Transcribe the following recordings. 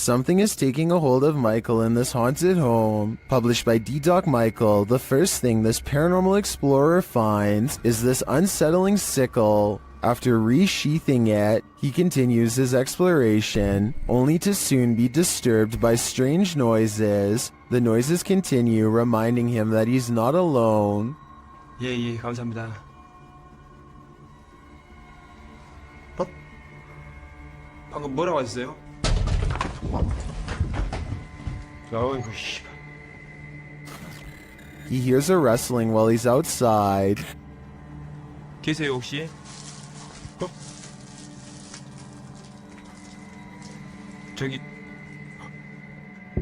Something is taking a hold of Michael in this haunted home. Published by D-Doc Michael, the first thing this paranormal explorer finds is this unsettling sickle. After resheathing it, he continues his exploration, only to soon be disturbed by strange noises. The noises continue, reminding him that he's not alone. 예, 감사합니다. 방금 뭐라고 하셨어요? 어이구 씨. He hears a rustling while he's outside. 계세요 혹시? 저기.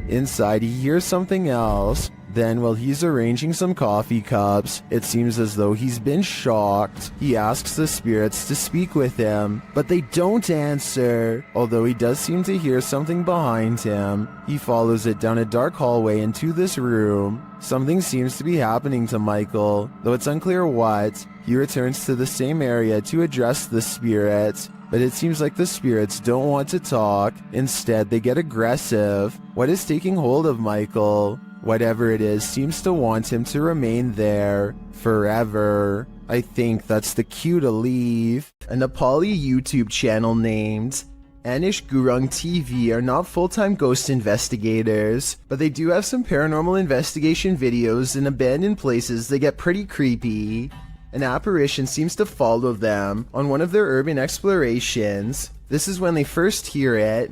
Inside, he hears something else. Then, while he's arranging some coffee cups, it seems as though he's been shocked. He asks the spirits to speak with him, but they don't answer. Although he does seem to hear something behind him, he follows it down a dark hallway into this room. Something seems to be happening to Michael, though it's unclear what. He returns to the same area to address the spirits, but it seems like the spirits don't want to talk. Instead, they get aggressive. What is taking hold of Michael? Whatever it is seems to want him to remain there forever. I think that's the cue to leave. A Nepali YouTube channel named Anish Gurung TV are not full-time ghost investigators, but they do have some paranormal investigation videos in abandoned places that get pretty creepy. An apparition seems to follow them on one of their urban explorations. This is when they first hear it.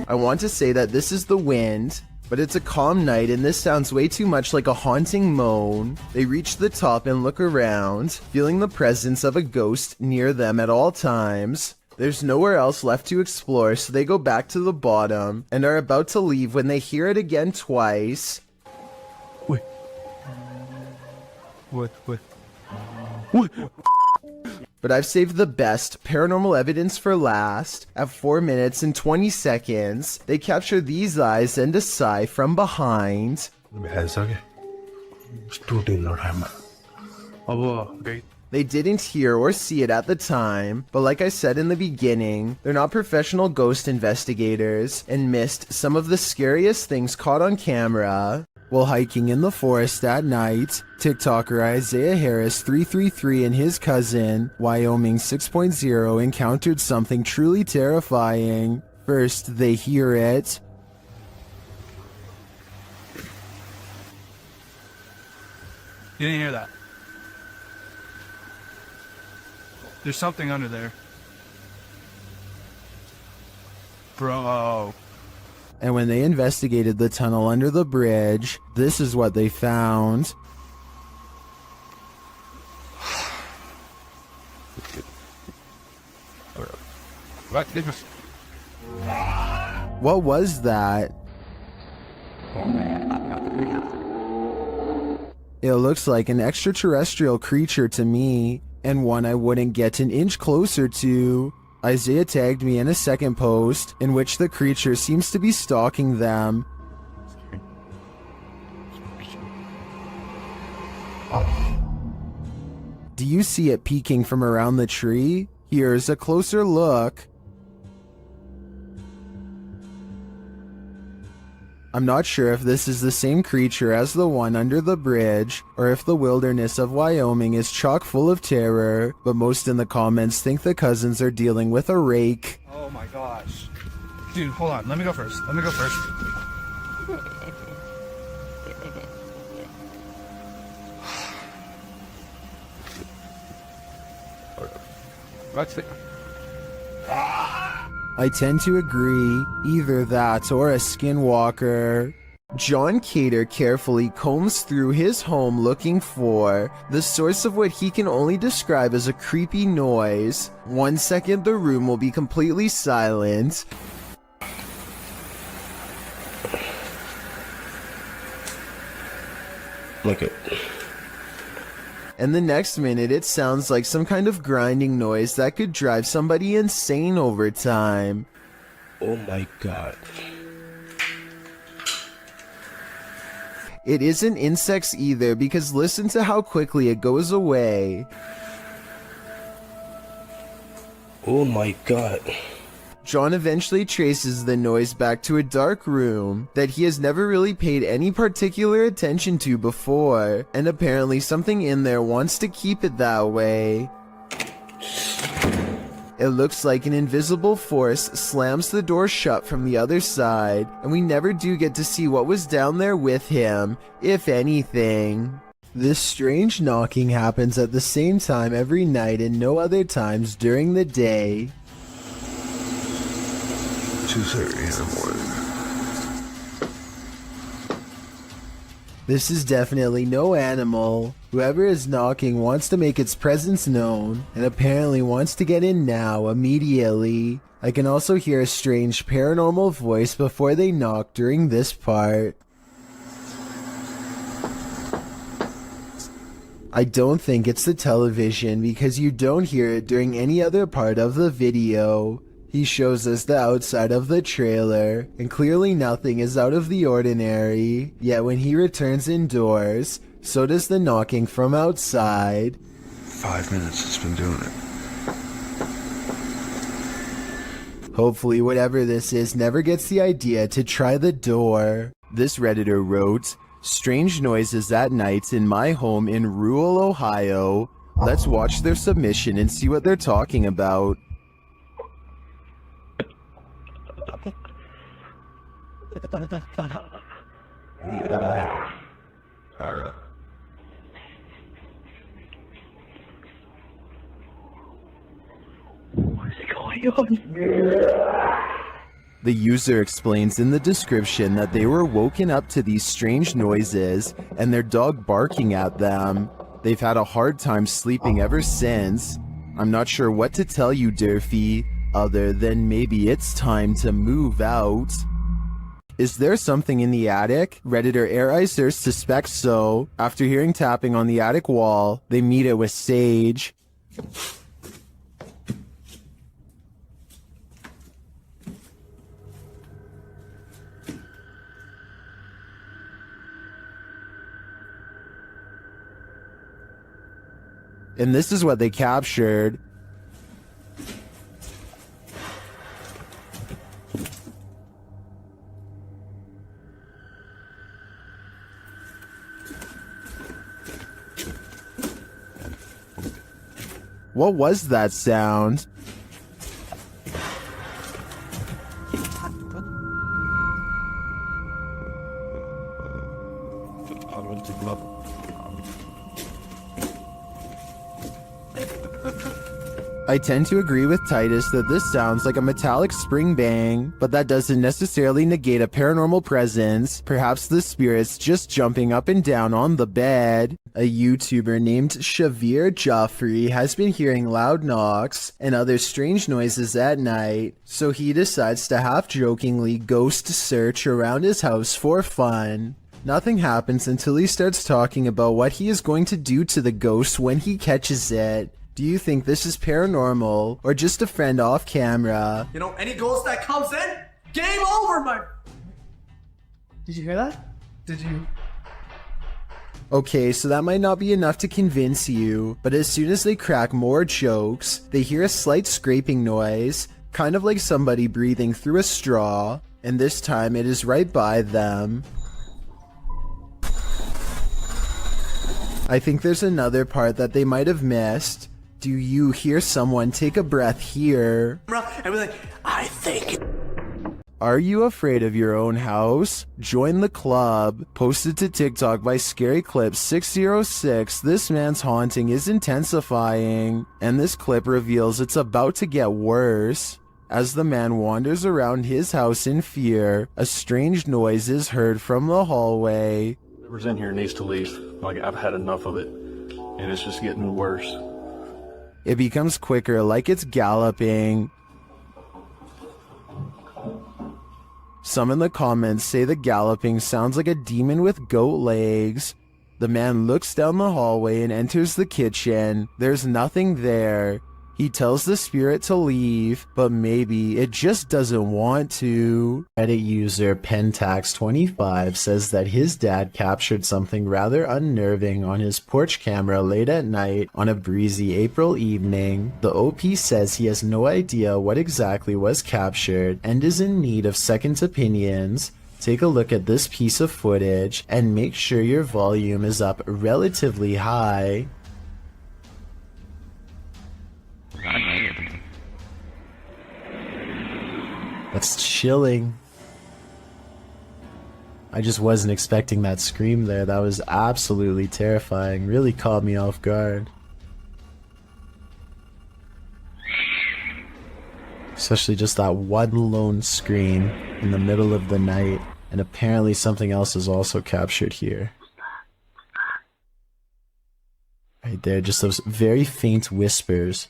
I want to say that this is the wind, but it's a calm night and this sounds way too much like a haunting moan. They reach the top and look around, feeling the presence of a ghost near them at all times. There's nowhere else left to explore, so they go back to the bottom and are about to leave when they hear it again twice. What? But I've saved the best paranormal evidence for last. At 4 minutes and 20 seconds, they capture these eyes and a sigh from behind. They didn't hear or see it at the time, but like I said in the beginning, they're not professional ghost investigators and missed some of the scariest things caught on camera. While hiking in the forest at night, TikToker Isaiah Harris 333 and his cousin, Wyoming 6.0, encountered something truly terrifying. First, they hear it. You didn't hear that. There's something under there. Bro. And when they investigated the tunnel under the bridge, this is what they found. What was that? It looks like an extraterrestrial creature to me, and one I wouldn't get an inch closer to. Isaiah tagged me in a second post, in which the creature seems to be stalking them. Do you see it peeking from around the tree? Here's a closer look. I'm not sure if this is the same creature as the one under the bridge, or if the wilderness of Wyoming is chock full of terror, but most in the comments think the cousins are dealing with a rake. Oh my gosh. Dude, hold on. Let me go first. I tend to agree, either that or a skinwalker. John Cater carefully combs through his home looking for the source of what he can only describe as a creepy noise. 1 second the room will be completely silent. Look it. And the next minute it sounds like some kind of grinding noise that could drive somebody insane over time. Oh my god. It isn't insects either, because listen to how quickly it goes away. Oh my god. John eventually traces the noise back to a dark room that he has never really paid any particular attention to before, and apparently something in there wants to keep it that way. It looks like an invisible force slams the door shut from the other side, and we never do get to see what was down there with him, if anything. This strange knocking happens at the same time every night and no other times during the day. 2:30 in the morning. This is definitely no animal. Whoever is knocking wants to make its presence known, and apparently wants to get in now, immediately. I can also hear a strange paranormal voice before they knock during this part. I don't think it's the television because you don't hear it during any other part of the video. He shows us the outside of the trailer, and clearly nothing is out of the ordinary, yet when he returns indoors, so does the knocking from outside. 5 minutes it's been doing it. Hopefully whatever this is never gets the idea to try the door. This Redditor wrote, "Strange noises at night in my home in rural Ohio. Let's watch their submission and see what they're talking about." The user explains in the description that they were woken up to these strange noises and their dog barking at them. They've had a hard time sleeping ever since. I'm not sure what to tell you, Durfee, other than maybe it's time to move out. Is there something in the attic? Redditor Airizer suspects so. After hearing tapping on the attic wall, they meet it with Sage. And this is what they captured. What was that sound? I tend to agree with Titus that this sounds like a metallic spring bang, but that doesn't necessarily negate a paranormal presence. Perhaps the spirit's just jumping up and down on the bed. A YouTuber named Shavir Joffrey has been hearing loud knocks and other strange noises at night, so he decides to half-jokingly ghost search around his house for fun. Nothing happens until he starts talking about what he is going to do to the ghost when he catches it. Do you think this is paranormal or just a friend off camera? You know, any ghost that comes in, game over, my... Did you hear that? Did you... Okay, so that might not be enough to convince you, but as soon as they crack more jokes, they hear a slight scraping noise, kind of like somebody breathing through a straw, and this time it is right by them. I think there's another part that they might have missed. Do you hear someone take a breath here? And we're like, I think... Are you afraid of your own house? Join the club. Posted to TikTok by Scary Clip 606, this man's haunting is intensifying, and this clip reveals it's about to get worse. As the man wanders around his house in fear, a strange noise is heard from the hallway. Whoever's in here needs to leave. Like, I've had enough of it, and it's just getting worse. It becomes quicker, like it's galloping. Some in the comments say the galloping sounds like a demon with goat legs. The man looks down the hallway and enters the kitchen. There's nothing there. He tells the spirit to leave, but maybe it just doesn't want to. Reddit user Pentax25 says that his dad captured something rather unnerving on his porch camera late at night on a breezy April evening. The OP says he has no idea what exactly was captured and is in need of second opinions. Take a look at this piece of footage and make sure your volume is up relatively high. That's chilling. I just wasn't expecting that scream there. That was absolutely terrifying. Really caught me off guard. Especially just that one lone scream in the middle of the night. And apparently something else is also captured here. Right there, just those very faint whispers.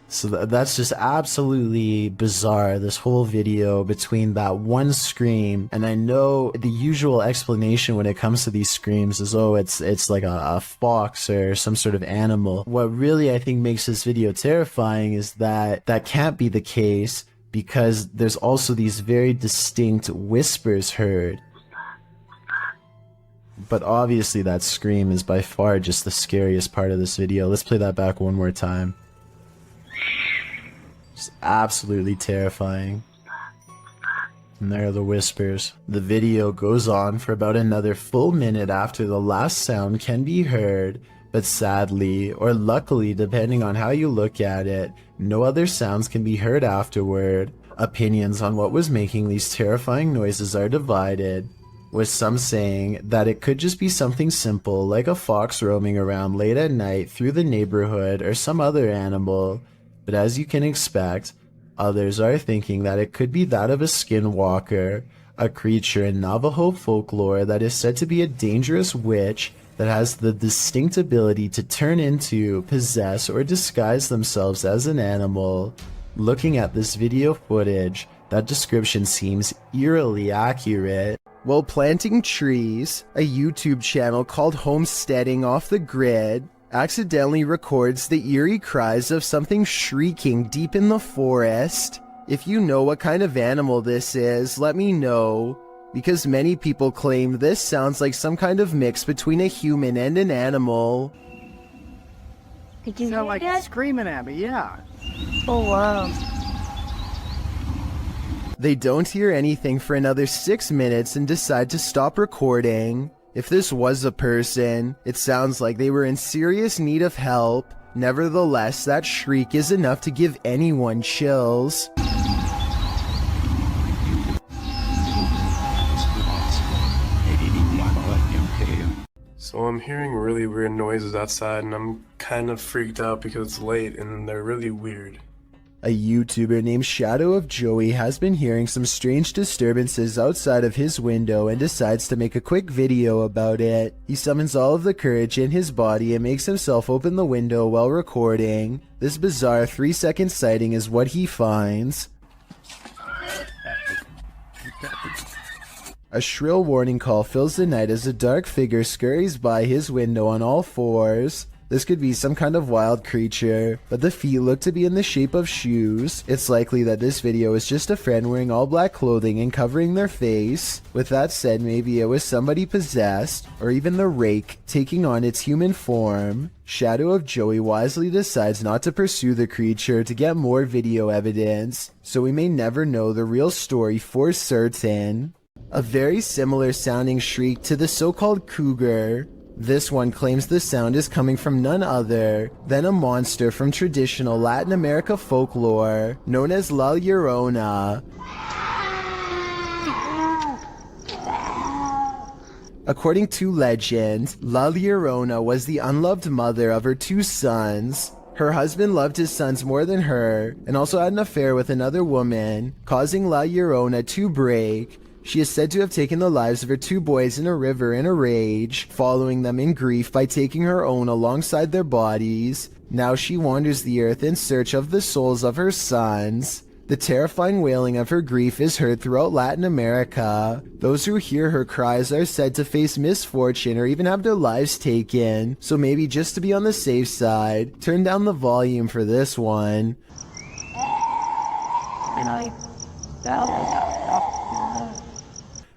So that's just absolutely bizarre, this whole video between that one scream, and I know the usual explanation when it comes to these screams is, oh, it's like a fox or some sort of animal. What really I think makes this video terrifying is that that can't be the case, because there's also these very distinct whispers heard. But obviously that scream is by far just the scariest part of this video. Let's play that back one more time. It's absolutely terrifying. And there are the whispers. The video goes on for about another full minute after the last sound can be heard, but sadly, or luckily depending on how you look at it, no other sounds can be heard afterward. Opinions on what was making these terrifying noises are divided, with some saying that it could just be something simple like a fox roaming around late at night through the neighborhood or some other animal. But as you can expect, others are thinking that it could be that of a skinwalker, a creature in Navajo folklore that is said to be a dangerous witch that has the distinct ability to turn into, possess, or disguise themselves as an animal. Looking at this video footage, that description seems eerily accurate. While planting trees, a YouTube channel called Homesteading Off the Grid accidentally records the eerie cries of something shrieking deep in the forest. If you know what kind of animal this is, let me know, because many people claim this sounds like some kind of mix between a human and an animal. Did you sound hear like that? screaming at me, yeah. Oh wow. They don't hear anything for another 6 minutes and decide to stop recording. If this was a person, it sounds like they were in serious need of help. Nevertheless, that shriek is enough to give anyone chills. So I'm hearing really weird noises outside and I'm kind of freaked out because it's late and they're really weird. A YouTuber named Shadow of Joey has been hearing some strange disturbances outside of his window and decides to make a quick video about it. He summons all of the courage in his body and makes himself open the window while recording. This bizarre 3-second sighting is what he finds. A shrill warning call fills the night as a dark figure scurries by his window on all fours. This could be some kind of wild creature, but the feet look to be in the shape of shoes. It's likely that this video is just a friend wearing all black clothing and covering their face. With that said, maybe it was somebody possessed, or even the rake taking on its human form. Shadow of Joey wisely decides not to pursue the creature to get more video evidence, so we may never know the real story for certain. A very similar sounding shriek to the so-called cougar. This one claims the sound is coming from none other than a monster from traditional Latin America folklore known as La Llorona. According to legend, La Llorona was the unloved mother of her 2 sons. Her husband loved his sons more than her and also had an affair with another woman, causing La Llorona to break. She is said to have taken the lives of her 2 boys in a river in a rage, following them in grief by taking her own alongside their bodies. Now she wanders the earth in search of the souls of her sons. The terrifying wailing of her grief is heard throughout Latin America. Those who hear her cries are said to face misfortune or even have their lives taken, so maybe just to be on the safe side, turn down the volume for this one.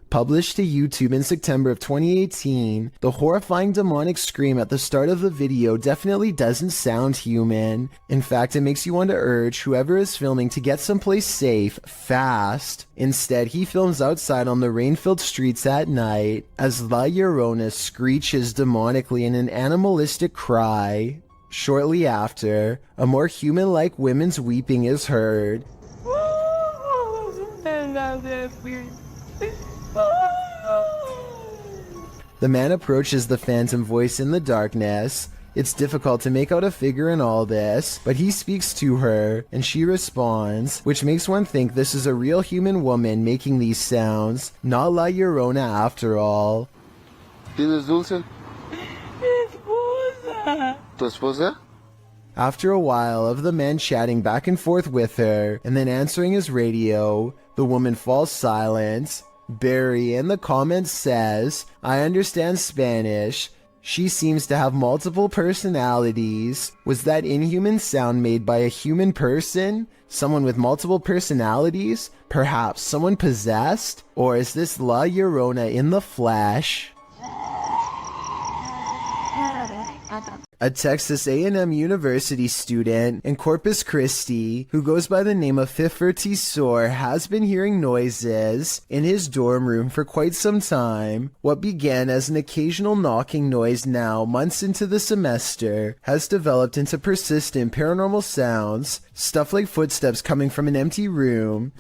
Published to YouTube in September of 2018, the horrifying demonic scream at the start of the video definitely doesn't sound human. In fact, it makes you want to urge whoever is filming to get someplace safe, fast. Instead, he films outside on the rain-filled streets at night, as La Llorona screeches demonically in an animalistic cry. Shortly after, a more human-like woman's weeping is heard. The man approaches the phantom voice in the darkness. It's difficult to make out a figure in all this, but he speaks to her, and she responds, which makes one think this is a real human woman making these sounds, not La Llorona after all. ¿Tienes dulce? ¿Tu esposa? After a while of the man chatting back and forth with her, and then answering his radio, the woman falls silent. Barry in the comments says, I understand Spanish. She seems to have multiple personalities. Was that inhuman sound made by a human person? Someone with multiple personalities? Perhaps someone possessed? Or is this La Llorona in the flesh? A Texas A&M University student in Corpus Christi who goes by the name of Fifertisor has been hearing noises in his dorm room for quite some time. What began as an occasional knocking noise now, months into the semester, has developed into persistent paranormal sounds, stuff like footsteps coming from an empty room.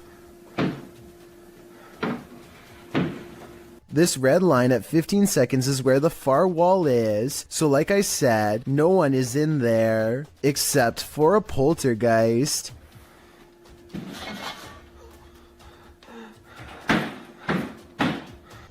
This red line at 15 seconds is where the far wall is, so like I said, no one is in there, except for a poltergeist.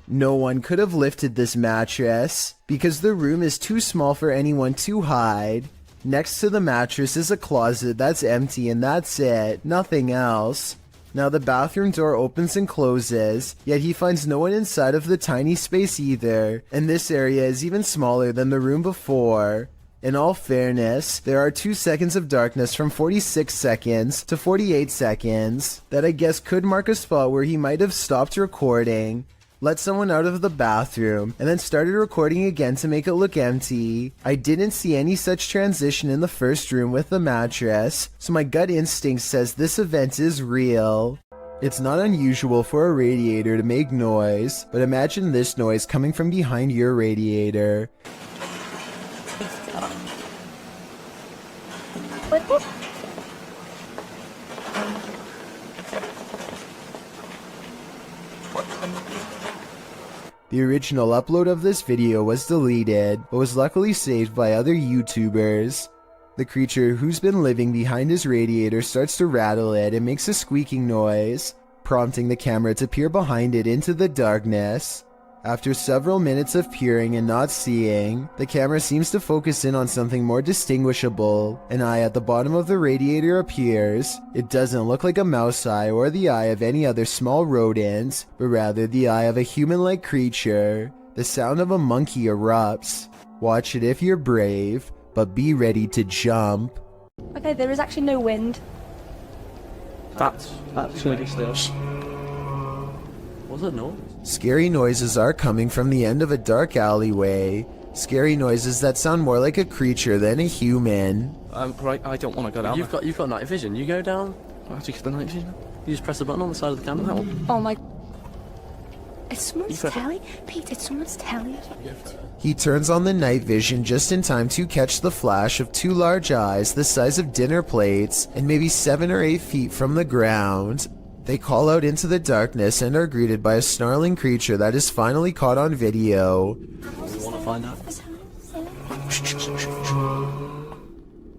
No one could have lifted this mattress, because the room is too small for anyone to hide. Next to the mattress is a closet that's empty and that's it, nothing else. Now the bathroom door opens and closes, yet he finds no one inside of the tiny space either, and this area is even smaller than the room before. In all fairness, there are 2 seconds of darkness from 46 seconds to 48 seconds that I guess could mark a spot where he might have stopped recording, let someone out of the bathroom, and then started recording again to make it look empty. I didn't see any such transition in the first room with the mattress, so my gut instinct says this event is real. It's not unusual for a radiator to make noise, but imagine this noise coming from behind your radiator. The original upload of this video was deleted, but was luckily saved by other YouTubers. The creature who's been living behind his radiator starts to rattle it and makes a squeaking noise, prompting the camera to peer behind it into the darkness. After several minutes of peering and not seeing, the camera seems to focus in on something more distinguishable. An eye at the bottom of the radiator appears. It doesn't look like a mouse eye or the eye of any other small rodent, but rather the eye of a human-like creature. The sound of a monkey erupts. Watch it if you're brave, but be ready to jump. Okay, there is actually no wind. That's gonna be still. Was it no? Scary noises are coming from the end of a dark alleyway. Scary noises that sound more like a creature than a human. Right, I don't want to go down. You've got night vision. You go down. How do you get the night vision? You just press the button on the side of the camera. Oh my. It's someone's telly? Pete, it's someone's telly. He turns on the night vision just in time to catch the flash of 2 large eyes the size of dinner plates and maybe 7 or 8 feet from the ground. They call out into the darkness and are greeted by a snarling creature that is finally caught on video. You want to find out?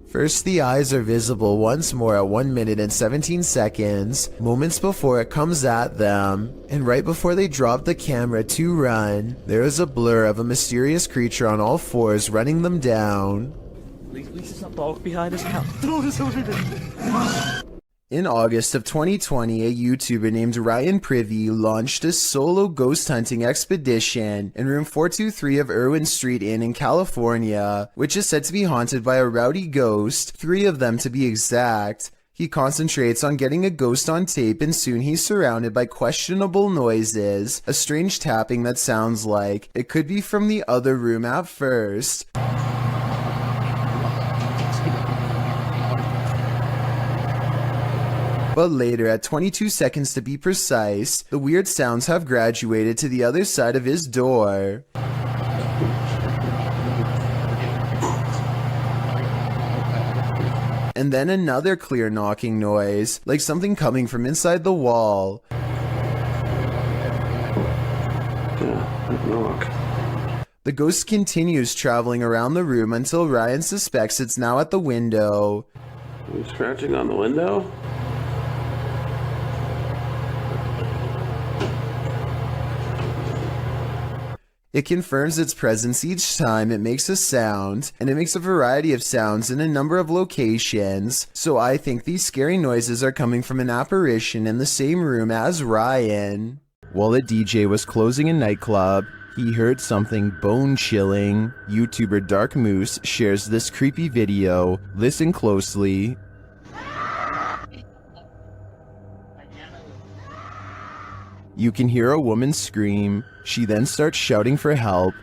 First, the eyes are visible once more at 1 minute and 17 seconds, moments before it comes at them. And right before they drop the camera to run, there is a blur of a mysterious creature on all fours running them down. At least it's not dog behind us now. In August of 2020, a YouTuber named Ryan Privy launched a solo ghost hunting expedition in room 423 of Irwin Street Inn in California, which is said to be haunted by a rowdy ghost, 3 of them to be exact. He concentrates on getting a ghost on tape, and soon he's surrounded by questionable noises, a strange tapping that sounds like it could be from the other room at first. But later, at 22 seconds to be precise, the weird sounds have graduated to the other side of his door. And then another clear knocking noise, like something coming from inside the wall. The ghost continues traveling around the room until Ryan suspects it's now at the window. Are you scratching on the window? It confirms its presence each time it makes a sound, and it makes a variety of sounds in a number of locations, so I think these scary noises are coming from an apparition in the same room as Ryan. While a DJ was closing a nightclub, he heard something bone-chilling. YouTuber Dark Moose shares this creepy video. Listen closely. You can hear a woman scream. She then starts shouting for help.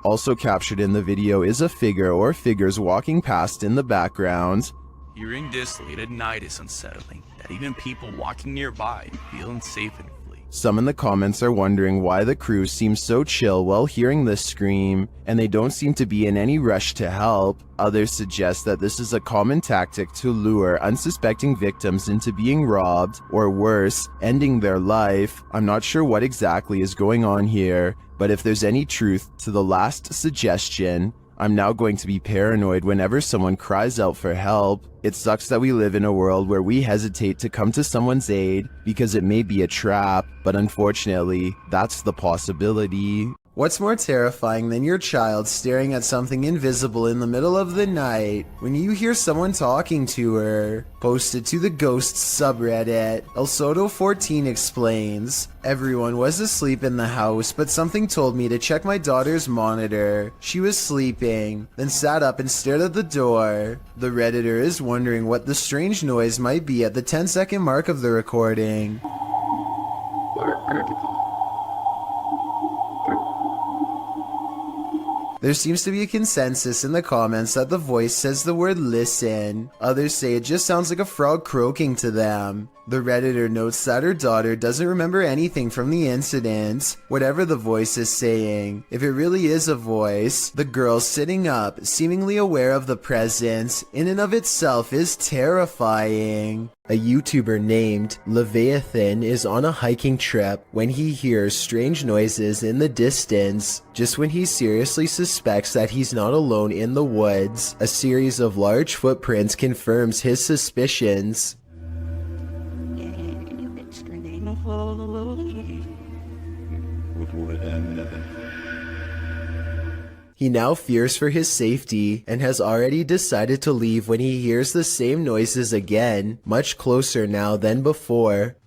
Also captured in the video is a figure or figures walking past in the background. Hearing this late at night is unsettling, that even people walking nearby feel unsafe and flee. Some in the comments are wondering why the crew seems so chill while hearing this scream, and they don't seem to be in any rush to help. Others suggest that this is a common tactic to lure unsuspecting victims into being robbed, or worse, ending their life. I'm not sure what exactly is going on here, but if there's any truth to the last suggestion, I'm now going to be paranoid whenever someone cries out for help. It sucks that we live in a world where we hesitate to come to someone's aid because it may be a trap, but unfortunately, that's the possibility. What's more terrifying than your child staring at something invisible in the middle of the night when you hear someone talking to her? Posted to the Ghosts subreddit, El Soto14 explains, everyone was asleep in the house, but something told me to check my daughter's monitor. She was sleeping, then sat up and stared at the door. The Redditor is wondering what the strange noise might be at the 10-second mark of the recording. There seems to be a consensus in the comments that the voice says the word listen. Others say it just sounds like a frog croaking to them. The Redditor notes that her daughter doesn't remember anything from the incident, whatever the voice is saying. If it really is a voice, the girl sitting up, seemingly aware of the presence, in and of itself is terrifying. A YouTuber named Leviathan is on a hiking trip when he hears strange noises in the distance. Just when he seriously suspects that he's not alone in the woods, a series of large footprints confirms his suspicions. He now fears for his safety and has already decided to leave when he hears the same noises again, much closer now than before.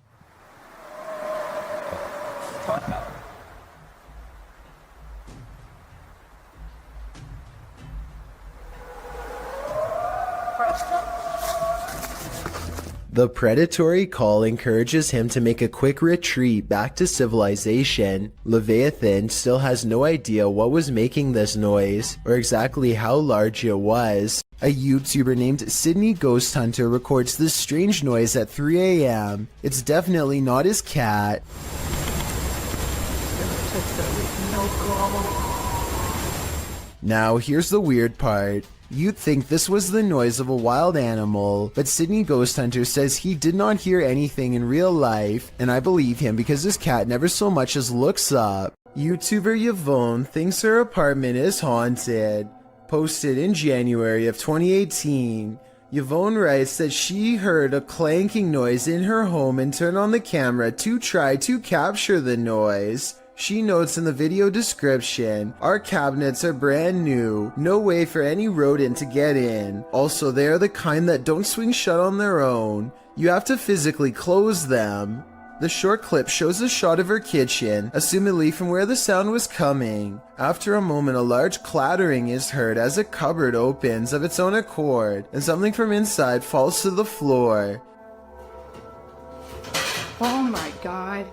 The predatory call encourages him to make a quick retreat back to civilization. Leviathan still has no idea what was making this noise, or exactly how large it was. A YouTuber named Sydney Ghost Hunter records this strange noise at 3 a.m. It's definitely not his cat. Now here's the weird part. You'd think this was the noise of a wild animal, but Sydney Ghost Hunter says he did not hear anything in real life, and I believe him because his cat never so much as looks up. YouTuber Yvonne thinks her apartment is haunted. Posted in January of 2018. Yvonne writes that she heard a clanking noise in her home and turned on the camera to try to capture the noise. She notes in the video description, our cabinets are brand new, no way for any rodent to get in. Also, they are the kind that don't swing shut on their own. You have to physically close them. The short clip shows a shot of her kitchen, assumedly from where the sound was coming. After a moment, a large clattering is heard as a cupboard opens of its own accord, and something from inside falls to the floor. Oh my god.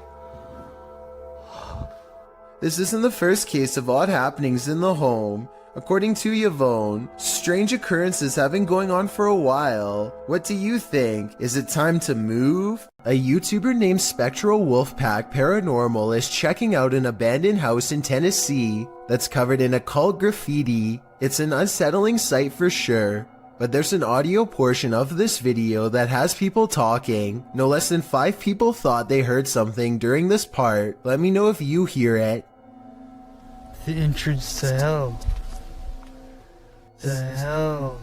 This isn't the first case of odd happenings in the home. According to Yvonne, strange occurrences have been going on for a while. What do you think? Is it time to move? A YouTuber named Spectral Wolfpack Paranormal is checking out an abandoned house in Tennessee that's covered in occult graffiti. It's an unsettling sight for sure. But there's an audio portion of this video that has people talking. No less than 5 people thought they heard something during this part. Let me know if you hear it. The entrance to hell. The hell.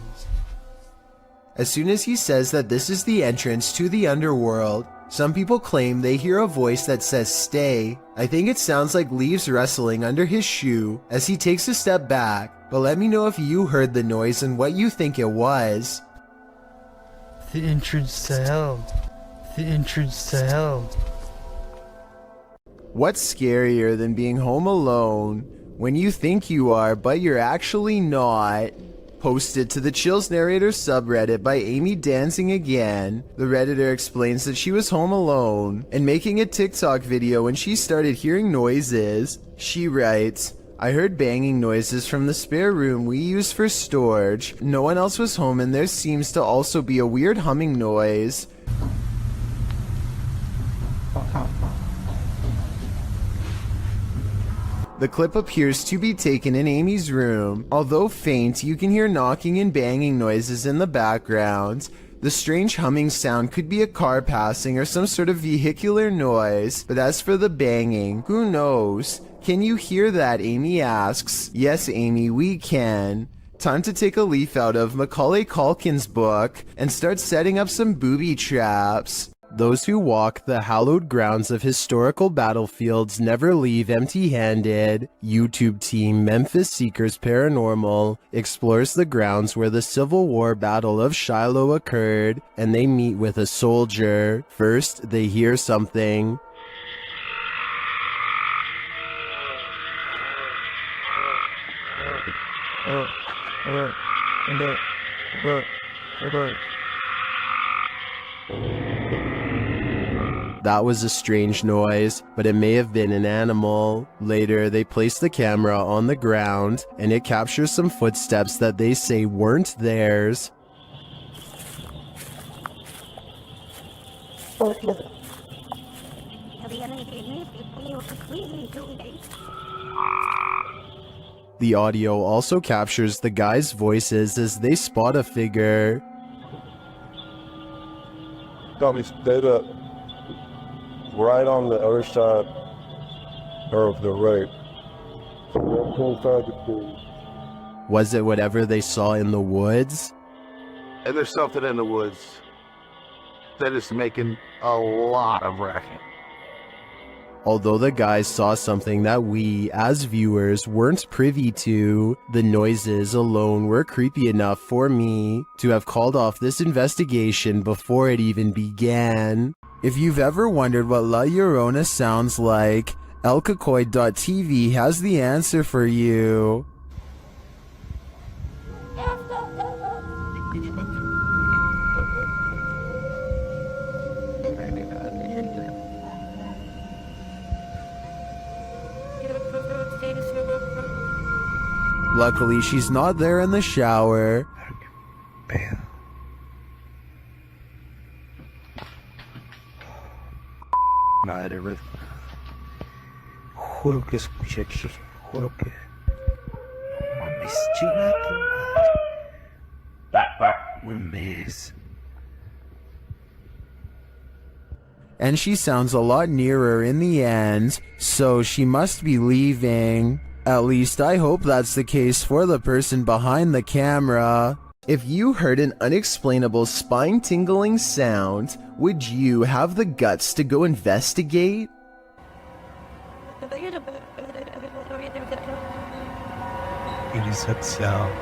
As soon as he says that this is the entrance to the underworld, some people claim they hear a voice that says stay. I think it sounds like leaves rustling under his shoe as he takes a step back, but let me know if you heard the noise and what you think it was. The entrance to hell. The entrance to hell. What's scarier than being home alone when you think you are but you're actually not? Posted to the Chills Narrator subreddit by Amy Dancing Again, the redditor explains that she was home alone and making a TikTok video when she started hearing noises. She writes, I heard banging noises from the spare room we use for storage. No one else was home and there seems to also be a weird humming noise. The clip appears to be taken in Amy's room. Although faint, you can hear knocking and banging noises in the background. The strange humming sound could be a car passing or some sort of vehicular noise, but as for the banging, who knows? Can you hear that? Amy asks. Yes, Amy, we can. Time to take a leaf out of Macaulay Culkin's book and start setting up some booby traps. Those who walk the hallowed grounds of historical battlefields never leave empty-handed. YouTube team Memphis Seekers Paranormal explores the grounds where the Civil War Battle of Shiloh occurred, and they meet with a soldier. First, they hear something. That was a strange noise, but it may have been an animal. Later, they place the camera on the ground, and it captures some footsteps that they say weren't theirs. The audio also captures the guys' voices as they spot a figure. Got me stayed up. Right on the other side of the right. Was it whatever they saw in the woods? And there's something in the woods that is making a lot of racket. Although the guys saw something that we, as viewers, weren't privy to, the noises alone were creepy enough for me to have called off this investigation before it even began. If you've ever wondered what La Llorona sounds like, elcacoid.tv has the answer for you. Luckily, she's not there in the shower. Bam. Madre, juro que escuché aquí, juro que... Mames, chinga tu madre. Mames. And she sounds a lot nearer in the end, so she must be leaving. At least I hope that's the case for the person behind the camera. If you heard an unexplainable spine-tingling sound, would you have the guts to go investigate? It is that sound.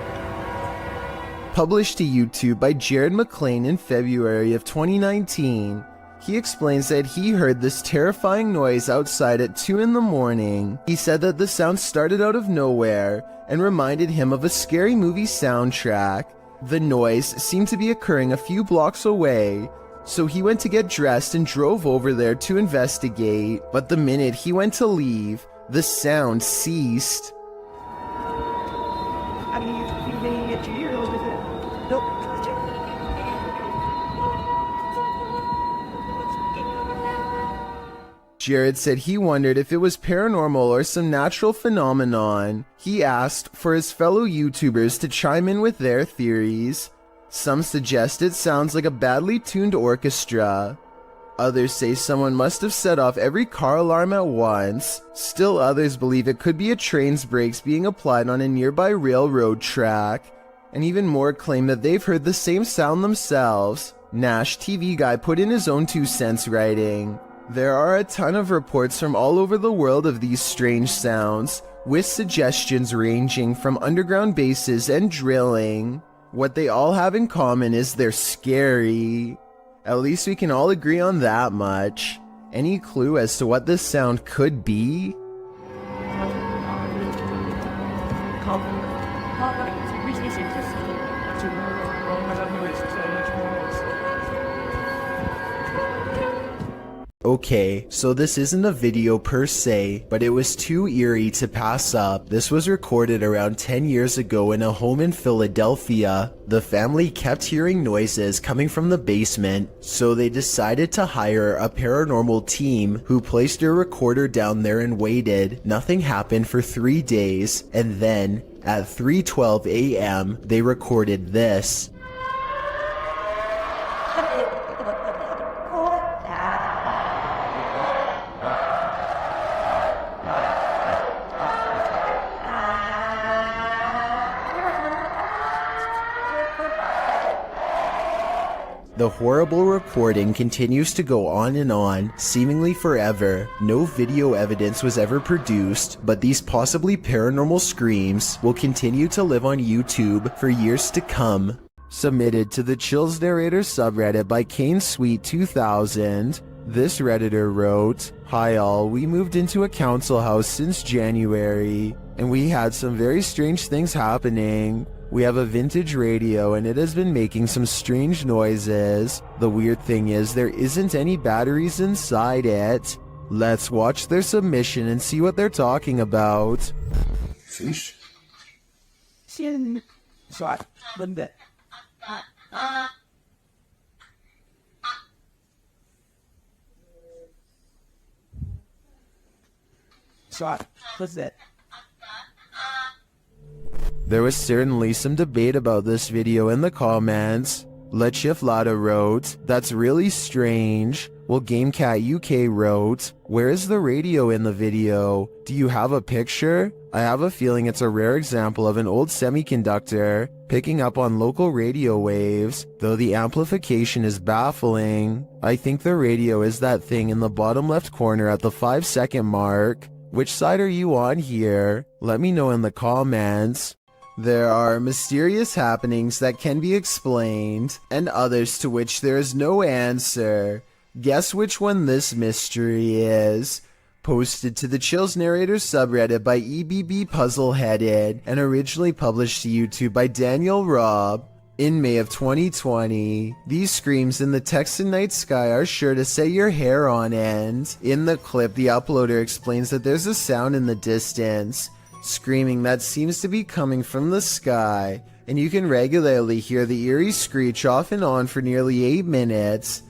Published to YouTube by Jared McLean in February of 2019, he explains that he heard this terrifying noise outside at 2 in the morning. He said that the sound started out of nowhere and reminded him of a scary movie soundtrack. The noise seemed to be occurring a few blocks away, so he went to get dressed and drove over there to investigate. But the minute he went to leave, the sound ceased. Jared said he wondered if it was paranormal or some natural phenomenon. He asked for his fellow YouTubers to chime in with their theories. Some suggest it sounds like a badly tuned orchestra. Others say someone must have set off every car alarm at once. Still others believe it could be a train's brakes being applied on a nearby railroad track. And even more claim that they've heard the same sound themselves. Nash TV Guy put in his own 2 cents writing, "There are a ton of reports from all over the world of these strange sounds, with suggestions ranging from underground bases and drilling. What they all have in common is they're scary. At least we can all agree on that much. Any clue as to what this sound could be?" Okay, so this isn't a video per se, but it was too eerie to pass up. This was recorded around 10 years ago in a home in Philadelphia. The family kept hearing noises coming from the basement, so they decided to hire a paranormal team who placed their recorder down there and waited. Nothing happened for 3 days, and then at 3:12 a.m. they recorded this. The horrible recording continues to go on and on, seemingly forever. No video evidence was ever produced, but these possibly paranormal screams will continue to live on YouTube for years to come. Submitted to the Chills Narrator subreddit by Kane Sweet 2000, this Redditor wrote, "Hi all, we moved into a council house since January, and we had some very strange things happening. We have a vintage radio and it has been making some strange noises. The weird thing is there isn't any batteries inside it." Let's watch their submission and see what they're talking about. Fish? Shot. Linda. Shot. What's that? There was certainly some debate about this video in the comments. Lechiflada wrote, "That's really strange." Well, GameCat UK wrote, "Where is the radio in the video? Do you have a picture? I have a feeling it's a rare example of an old semiconductor picking up on local radio waves, though the amplification is baffling. I think the radio is that thing in the bottom left corner at the 5-second mark. Which side are you on here? Let me know in the comments." There are mysterious happenings that can be explained, and others to which there is no answer. Guess which one this mystery is. Posted to the Chills Narrator subreddit by EBB Puzzleheaded, and originally published to YouTube by Daniel Robb in May of 2020. These screams in the Texan night sky are sure to set your hair on end. In the clip, the uploader explains that there's a sound in the distance, screaming that seems to be coming from the sky, and you can regularly hear the eerie screech off and on for nearly 8 minutes.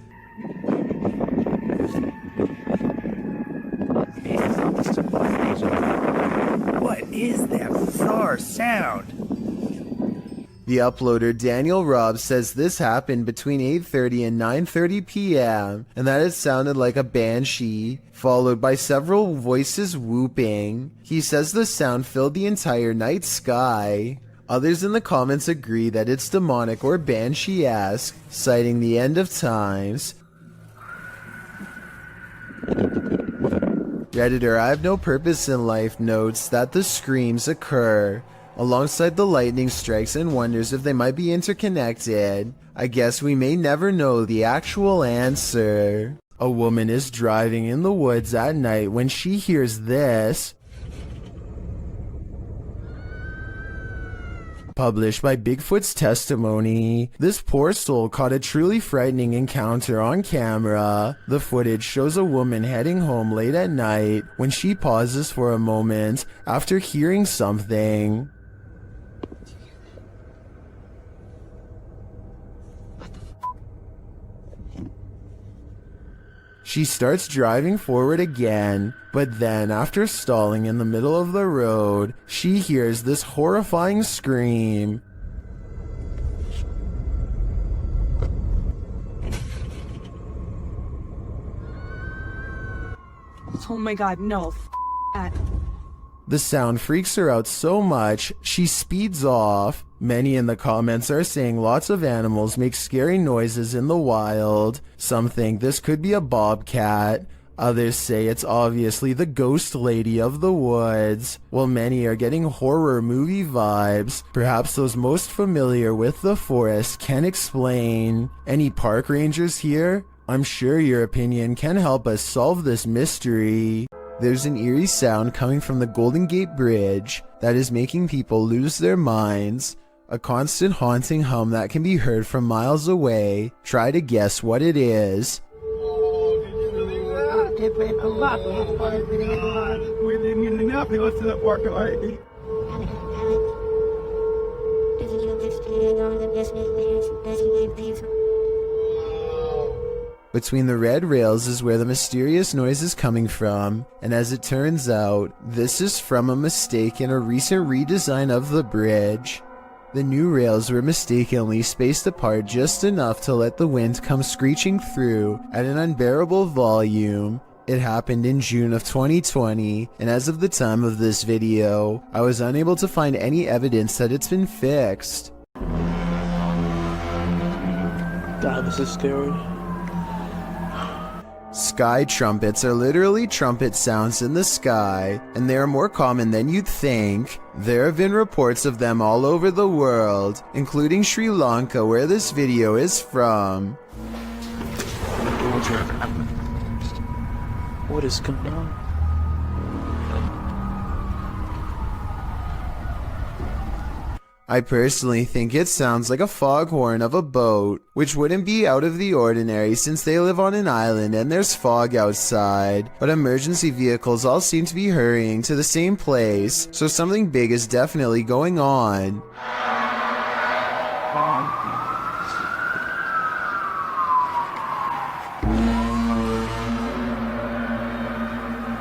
What is that bizarre sound? The uploader Daniel Robb says this happened between 8:30 and 9:30 p.m. and that it sounded like a banshee, followed by several voices whooping. He says the sound filled the entire night sky. Others in the comments agree that it's demonic or banshee-esque, citing the end of times. Redditor I Have No Purpose in Life notes that the screams occur alongside the lightning strikes and wonders if they might be interconnected. I guess we may never know the actual answer. A woman is driving in the woods at night when she hears this. Published by Bigfoot's Testimony. This poor soul caught a truly frightening encounter on camera. The footage shows a woman heading home late at night when she pauses for a moment after hearing something. She starts driving forward again, but then after stalling in the middle of the road, she hears this horrifying scream. Oh my god, no. That. The sound freaks her out so much, she speeds off. Many in the comments are saying lots of animals make scary noises in the wild. Some think this could be a bobcat. Others say it's obviously the ghost lady of the woods, while many are getting horror movie vibes. Perhaps those most familiar with the forest can explain. Any park rangers here? I'm sure your opinion can help us solve this mystery. There's an eerie sound coming from the Golden Gate Bridge that is making people lose their minds. A constant haunting hum that can be heard from miles away. Try to guess what it is. Between the red rails is where the mysterious noise is coming from, and as it turns out, this is from a mistake in a recent redesign of the bridge. The new rails were mistakenly spaced apart just enough to let the wind come screeching through at an unbearable volume. It happened in June of 2020, and as of the time of this video, I was unable to find any evidence that it's been fixed. God, this is scary. Sky trumpets are literally trumpet sounds in the sky, and they are more common than you'd think. There have been reports of them all over the world, including Sri Lanka, where this video is from. What is going on? I personally think it sounds like a foghorn of a boat, which wouldn't be out of the ordinary since they live on an island and there's fog outside, but emergency vehicles all seem to be hurrying to the same place, so something big is definitely going on.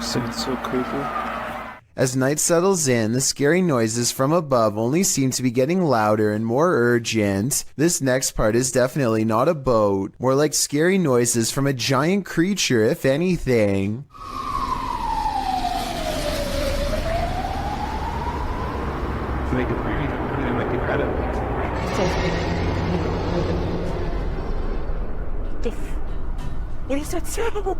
It's so creepy. As night settles in, the scary noises from above only seem to be getting louder and more urgent. This next part is definitely not a boat, more like scary noises from a giant creature, if anything. Make it breathe. Make it better. What is that sound?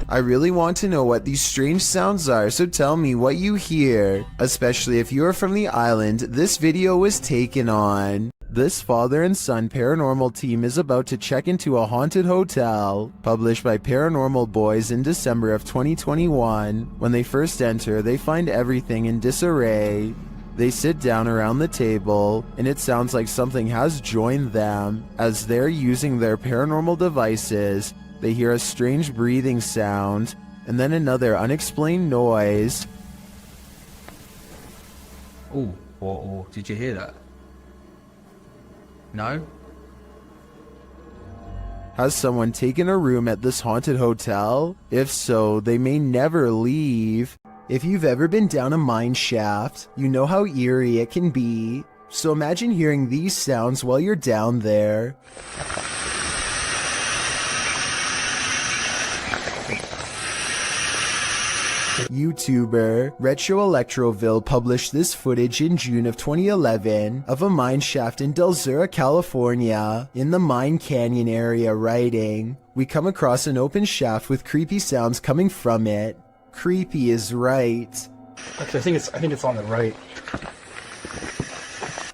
I really want to know what these strange sounds are, so tell me what you hear. Especially if you are from the island this video was taken on. This father and son paranormal team is about to check into a haunted hotel. Published by Paranormal Boys in December of 2021. When they first enter, they find everything in disarray. They sit down around the table, and it sounds like something has joined them. As they're using their paranormal devices, they hear a strange breathing sound, and then another unexplained noise. Oh, did you hear that? No? Has someone taken a room at this haunted hotel? If so, they may never leave. If you've ever been down a mine shaft, you know how eerie it can be. So imagine hearing these sounds while you're down there. YouTuber Retro Electroville published this footage in June of 2011 of a mine shaft in Del Sur, California, in the Mine Canyon area, writing, "We come across an open shaft with creepy sounds coming from it." Creepy is right. Actually, I think it's on the right.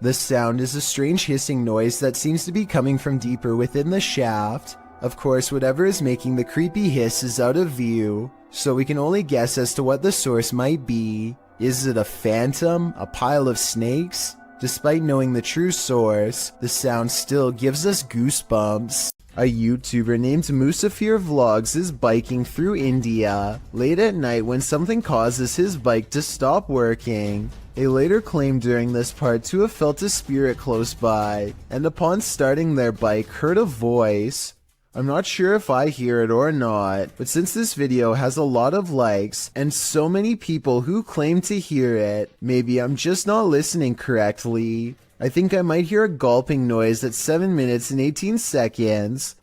The sound is a strange hissing noise that seems to be coming from deeper within the shaft. Of course, whatever is making the creepy hiss is out of view, so we can only guess as to what the source might be. Is it a phantom? A pile of snakes? Despite knowing the true source, the sound still gives us goosebumps. A YouTuber named Musafir Vlogs is biking through India late at night when something causes his bike to stop working. They later claimed during this part to have felt a spirit close by, and upon starting their bike heard a voice. I'm not sure if I hear it or not, but since this video has a lot of likes and so many people who claim to hear it, maybe I'm just not listening correctly. I think I might hear a gulping noise at 7 minutes and 18 seconds.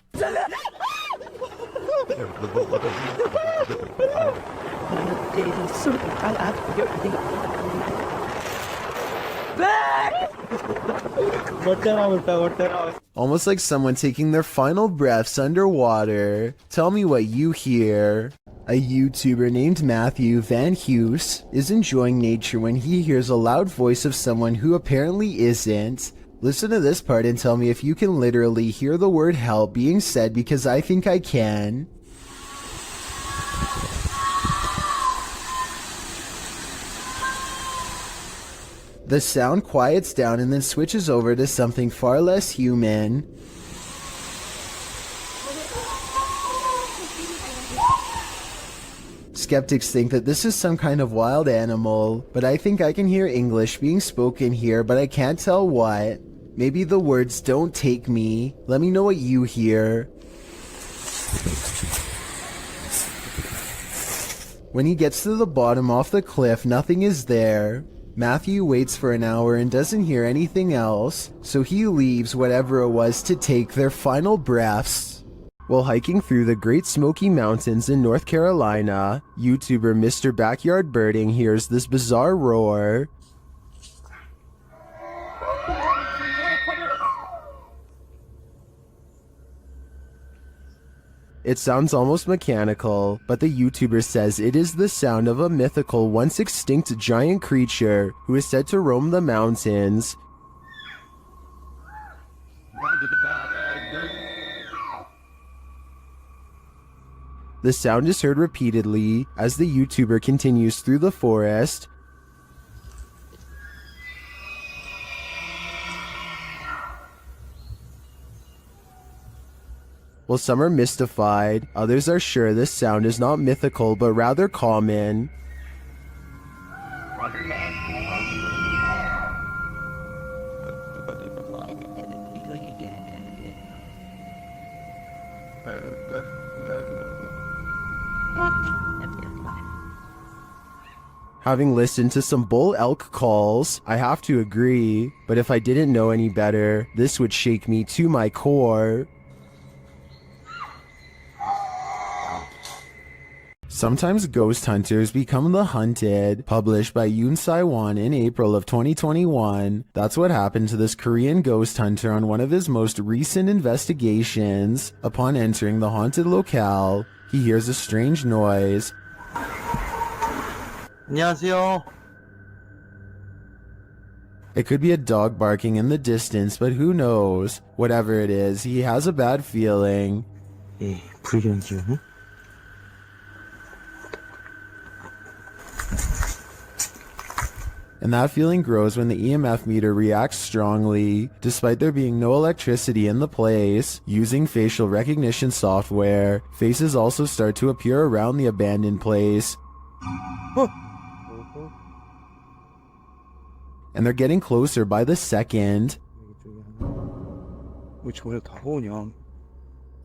Almost like someone taking their final breaths underwater. Tell me what you hear. A YouTuber named Matthew Van Hughes is enjoying nature when he hears a loud voice of someone who apparently isn't. Listen to this part and tell me if you can literally hear the word help being said, because I think I can. The sound quiets down and then switches over to something far less human. Skeptics think that this is some kind of wild animal, but I think I can hear English being spoken here, but I can't tell what. Maybe the words "don't take me." Let me know what you hear. When he gets to the bottom off the cliff, nothing is there. Matthew waits for an hour and doesn't hear anything else, so he leaves whatever it was to take their final breaths. While hiking through the Great Smoky Mountains in North Carolina, YouTuber Mr. Backyard Birding hears this bizarre roar. It sounds almost mechanical, but the YouTuber says it is the sound of a mythical, once extinct giant creature who is said to roam the mountains. The sound is heard repeatedly as the YouTuber continues through the forest. While some are mystified, others are sure this sound is not mythical but rather common. Having listened to some bull elk calls, I have to agree, but if I didn't know any better, this would shake me to my core. Sometimes Ghost Hunters Become the Hunted, published by Yoon Sai-won in April of 2021. That's what happened to this Korean ghost hunter on one of his most recent investigations. Upon entering the haunted locale, he hears a strange noise. 안녕하세요. It could be a dog barking in the distance, but who knows? Whatever it is, he has a bad feeling. 이 불경기는 And that feeling grows when the EMF meter reacts strongly, despite there being no electricity in the place. Using facial recognition software, faces also start to appear around the abandoned place. And they're getting closer by the second.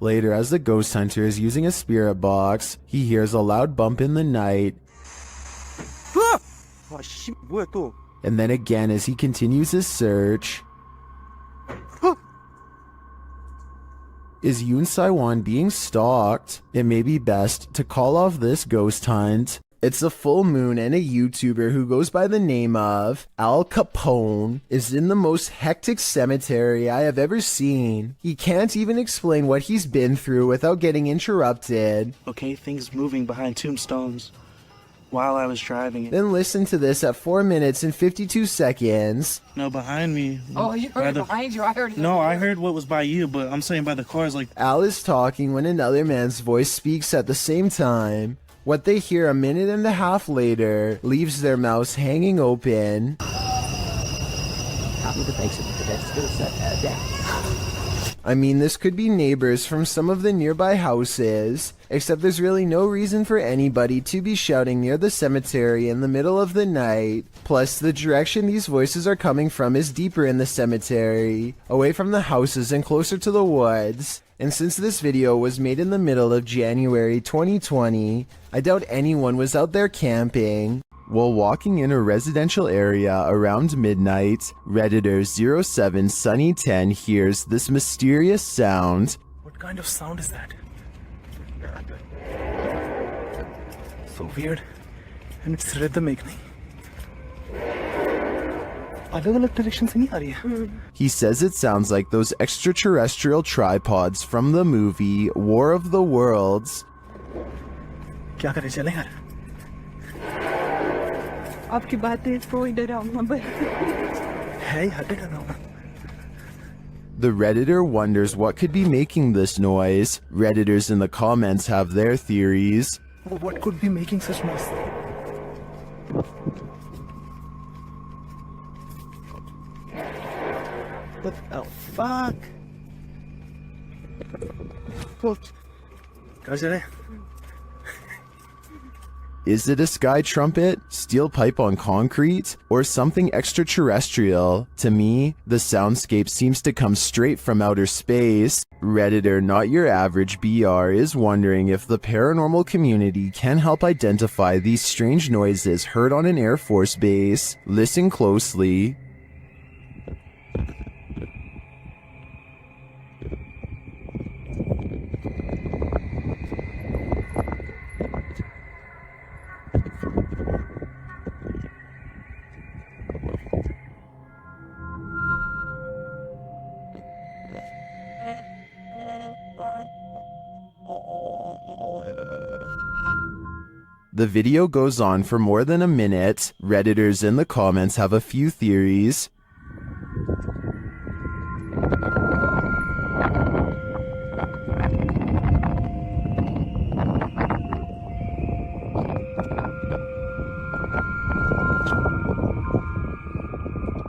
Later, as the ghost hunter is using a spirit box, he hears a loud bump in the night. And then again as he continues his search. Is Yoon Sai-won being stalked? It may be best to call off this ghost hunt. It's a full moon, and a YouTuber who goes by the name of Al Capone is in the most hectic cemetery I have ever seen. He can't even explain what he's been through without getting interrupted. Okay, things moving behind tombstones while I was driving. Then listen to this at 4 minutes and 52 seconds. No, behind me. Oh, you heard it behind you? I heard it. No, I heard what was by you, but I'm saying by the cars, like... Al is talking when another man's voice speaks at the same time. What they hear a minute and a half later leaves their mouths hanging open. I mean, this could be neighbors from some of the nearby houses, except there's really no reason for anybody to be shouting near the cemetery in the middle of the night. Plus, the direction these voices are coming from is deeper in the cemetery, away from the houses and closer to the woods. And since this video was made in the middle of January 2020, I doubt anyone was out there camping. While walking in a residential area around midnight, Redditor 07Sunny10 hears this mysterious sound. What kind of sound is that? So weird. And it's rhythmic. He says it sounds like those extraterrestrial tripods from the movie War of the Worlds. आपकी बातें कोई डरावना बन The Redditor wonders what could be making this noise. Redditors in the comments have their theories. What could be making such noise? What the fuck? What? Is it a sky trumpet, steel pipe on concrete, or something extraterrestrial? To me, the soundscape seems to come straight from outer space. Redditor Not Your Average BR is wondering if the paranormal community can help identify these strange noises heard on an Air Force base. Listen closely. The video goes on for more than a minute. Redditors in the comments have a few theories.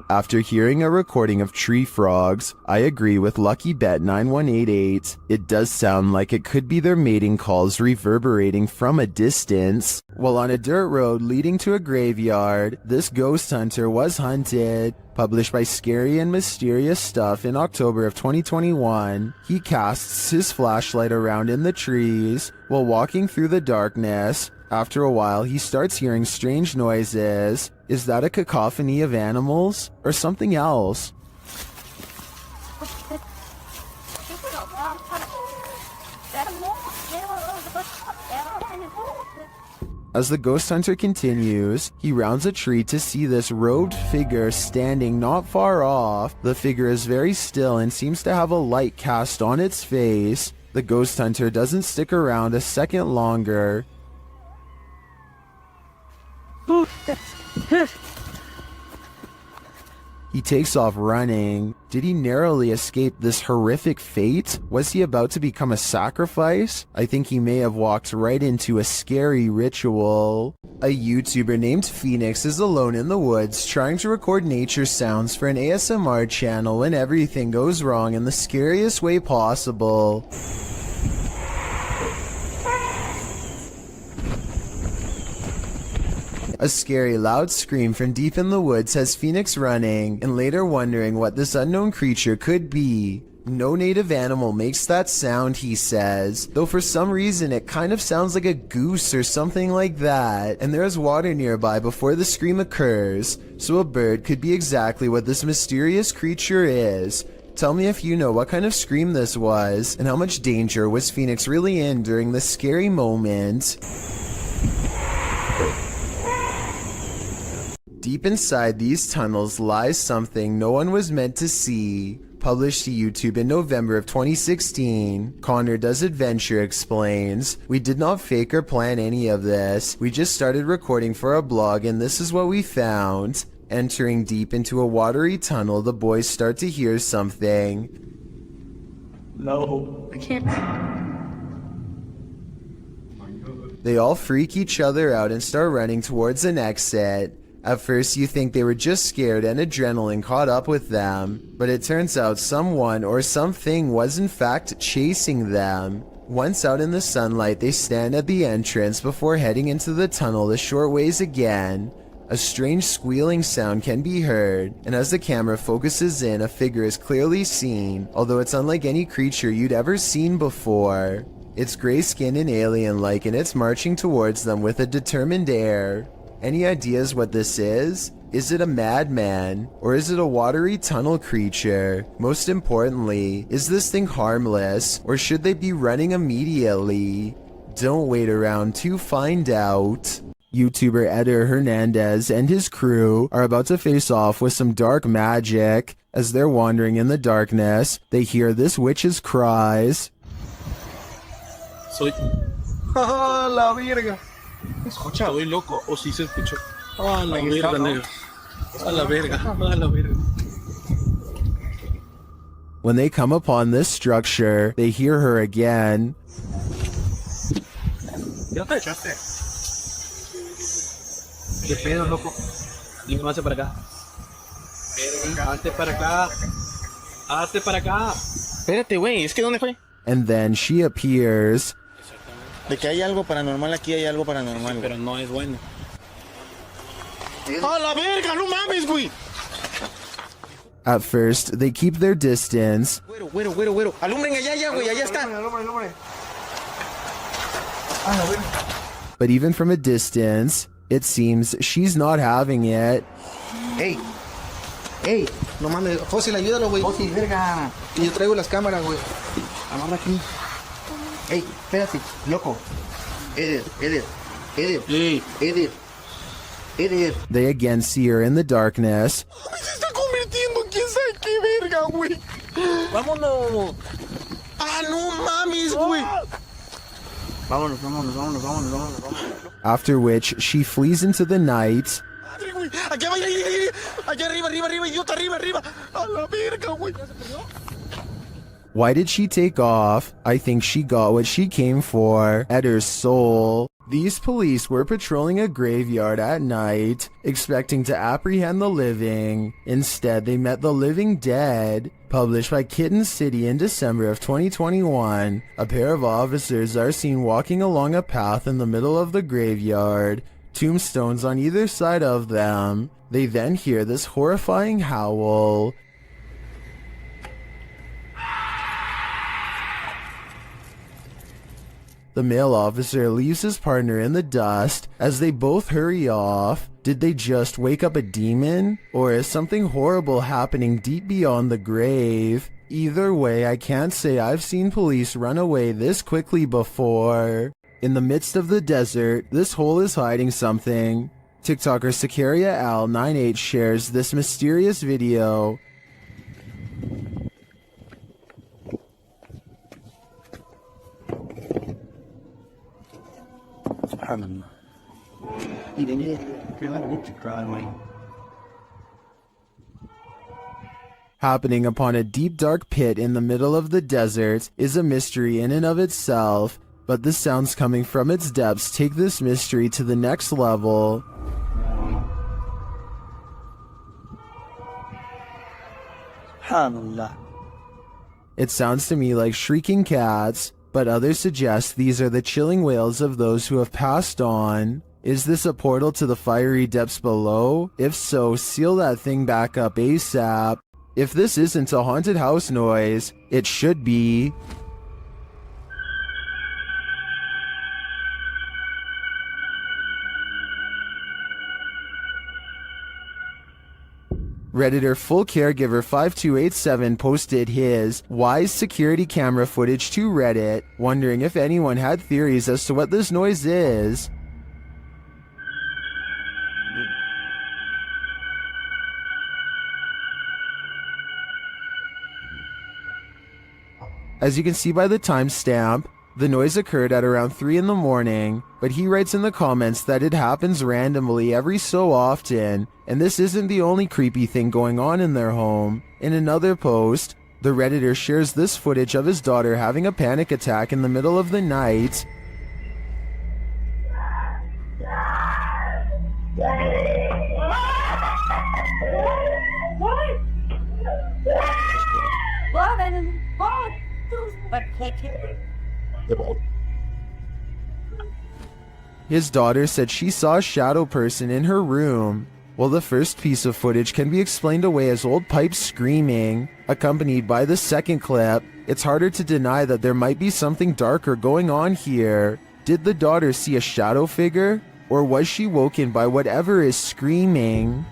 After hearing a recording of tree frogs, I agree with LuckyBet9188. It does sound like it could be their mating calls reverberating from a distance. While on a dirt road leading to a graveyard, this ghost hunter was hunted. Published by Scary and Mysterious Stuff in October of 2021, he casts his flashlight around in the trees while walking through the darkness. After a while, he starts hearing strange noises. Is that a cacophony of animals or something else? As the ghost hunter continues, he rounds a tree to see this robed figure standing not far off. The figure is very still and seems to have a light cast on its face. The ghost hunter doesn't stick around a second longer. He takes off running. Did he narrowly escape this horrific fate? Was he about to become a sacrifice? I think he may have walked right into a scary ritual. A YouTuber named Phoenix is alone in the woods trying to record nature sounds for an ASMR channel when everything goes wrong in the scariest way possible. A scary loud scream from deep in the woods has Phoenix running and later wondering what this unknown creature could be. No native animal makes that sound, he says, though for some reason it kind of sounds like a goose or something like that, and there is water nearby before the scream occurs, so a bird could be exactly what this mysterious creature is. Tell me if you know what kind of scream this was, and how much danger was Phoenix really in during this scary moment. Deep inside these tunnels lies something no one was meant to see. Published to YouTube in November of 2016, Connor Does Adventure explains, "We did not fake or plan any of this. We just started recording for a blog and this is what we found." Entering deep into a watery tunnel, the boys start to hear something. No, I can't. They all freak each other out and start running towards an exit. At first you think they were just scared and adrenaline caught up with them, but it turns out someone or something was in fact chasing them. Once out in the sunlight, they stand at the entrance before heading into the tunnel a short ways again. A strange squealing sound can be heard, and as the camera focuses in, a figure is clearly seen, although it's unlike any creature you'd ever seen before. It's gray-skinned and alien-like, and it's marching towards them with a determined air. Any ideas what this is? Is it a madman? Or is it a watery tunnel creature? Most importantly, is this thing harmless? Or should they be running immediately? Don't wait around to find out. YouTuber Eder Hernandez and his crew are about to face off with some dark magic. As they're wandering in the darkness, they hear this witch's cries. Soy... ¡Ah, la verga! Escucha, voy loco. O si se escuchó. ¡Ah, la verga, negro! ¡Ah, la verga! ¡Ah, la verga! When they come upon this structure, they hear her again. ¿Ya te echaste? ¿Qué pedo, loco? Dime, hazte para acá. Hazte para acá. Hazte para acá. Espérate, güey. Es que ¿dónde fue? And then she appears. De que hay algo paranormal aquí, hay algo paranormal. Pero no es bueno. ¡A la verga! ¡No mames, güey! At first, they keep their distance. Güero. Alumbren allá, güey. Allá está. But even from a distance, it seems she's not having it. ¡Ey! No mames. Fósil, ayúdalo, güey. Fósil, verga. Y yo traigo las cámaras, güey. Amarra aquí. ¡Ey! Espérate, loco. Eder. They again see her in the darkness. Se está convirtiendo en quién sabe qué verga, güey. ¡Vámonos! ¡Ah, no mames, güey! Vámonos. After which, she flees into the night. Allá arriba, idiota, arriba. A la verga, güey. Why did she take off? I think she got what she came for, Eder's soul. These police were patrolling a graveyard at night, expecting to apprehend the living. Instead, they met the living dead. Published by Kitten City in December of 2021, a pair of officers are seen walking along a path in the middle of the graveyard, tombstones on either side of them. They then hear this horrifying howl. The male officer leaves his partner in the dust as they both hurry off. Did they just wake up a demon? Or is something horrible happening deep beyond the grave? Either way, I can't say I've seen police run away this quickly before. In the midst of the desert, this hole is hiding something. TikToker Sicaria Al98 shares this mysterious video. Happening upon a deep dark pit in the middle of the desert is a mystery in and of itself, but the sounds coming from its depths take this mystery to the next level. It sounds to me like shrieking cats, but others suggest these are the chilling wails of those who have passed on. Is this a portal to the fiery depths below? If so, seal that thing back up ASAP. If this isn't a haunted house noise, it should be. Redditor Full Caregiver 5287 posted his wise security camera footage to Reddit, wondering if anyone had theories as to what this noise is. As you can see by the timestamp, the noise occurred at around 3 in the morning, but he writes in the comments that it happens randomly every so often, and this isn't the only creepy thing going on in their home. In another post, the Redditor shares this footage of his daughter having a panic attack in the middle of the night. His daughter said she saw a shadow person in her room. Well, the first piece of footage can be explained away as old pipes screaming. Accompanied by the second clip, it's harder to deny that there might be something darker going on here. Did the daughter see a shadow figure? Or was she woken by whatever is screaming?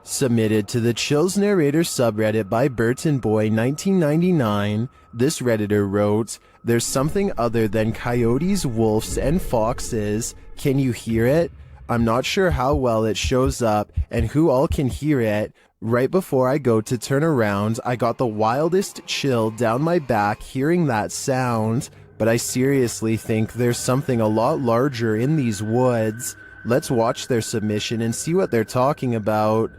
Submitted to the Chills Narrator subreddit by Burton Boy 1999, this Redditor wrote, "There's something other than coyotes, wolves, and foxes. Can you hear it? I'm not sure how well it shows up and who all can hear it. Right before I go to turn around, I got the wildest chill down my back hearing that sound, but I seriously think there's something a lot larger in these woods." Let's watch their submission and see what they're talking about.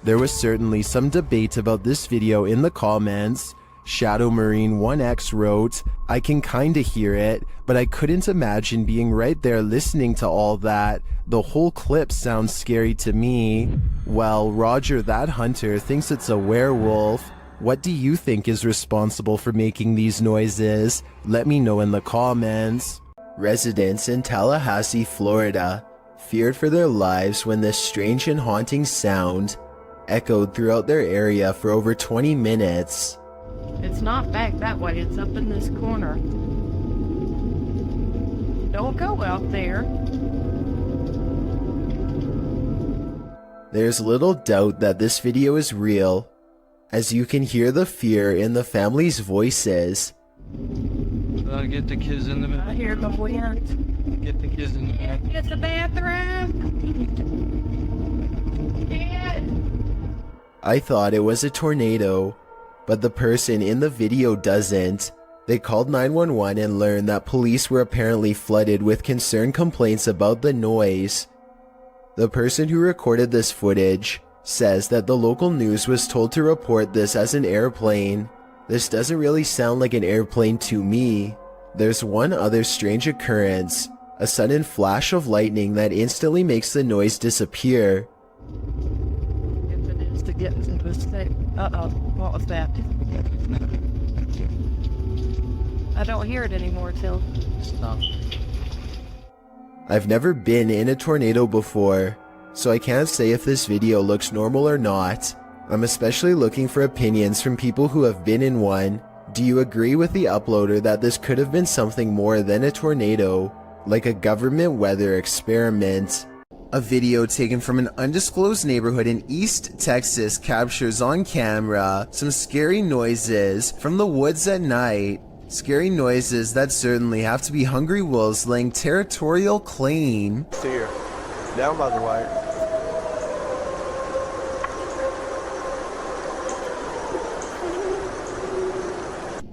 There was certainly some debate about this video in the comments. Shadow Marine 1X wrote, "I can kinda hear it, but I couldn't imagine being right there listening to all that. The whole clip sounds scary to me." Well, Roger That Hunter thinks it's a werewolf. What do you think is responsible for making these noises? Let me know in the comments. Residents in Tallahassee, Florida, feared for their lives when this strange and haunting sound echoed throughout their area for over 20 minutes. It's not back that way, it's up in this corner. Don't go out there. There's little doubt that this video is real, as you can hear the fear in the family's voices. Get the kids in the bathroom. I hear the wind. Get the kids in the bathroom. Get the bathroom. I thought it was a tornado, but the person in the video doesn't. They called 911 and learned that police were apparently flooded with concerned complaints about the noise. The person who recorded this footage says that the local news was told to report this as an airplane. This doesn't really sound like an airplane to me. There's one other strange occurrence, a sudden flash of lightning that instantly makes the noise disappear. To get into a state. Uh-oh, what was that? I don't hear it anymore, Till. Stop. I've never been in a tornado before, so I can't say if this video looks normal or not. I'm especially looking for opinions from people who have been in one. Do you agree with the uploader that this could have been something more than a tornado, like a government weather experiment? A video taken from an undisclosed neighborhood in East Texas captures on camera some scary noises from the woods at night. Scary noises that certainly have to be hungry wolves laying territorial claim. Steer. Down by the wire.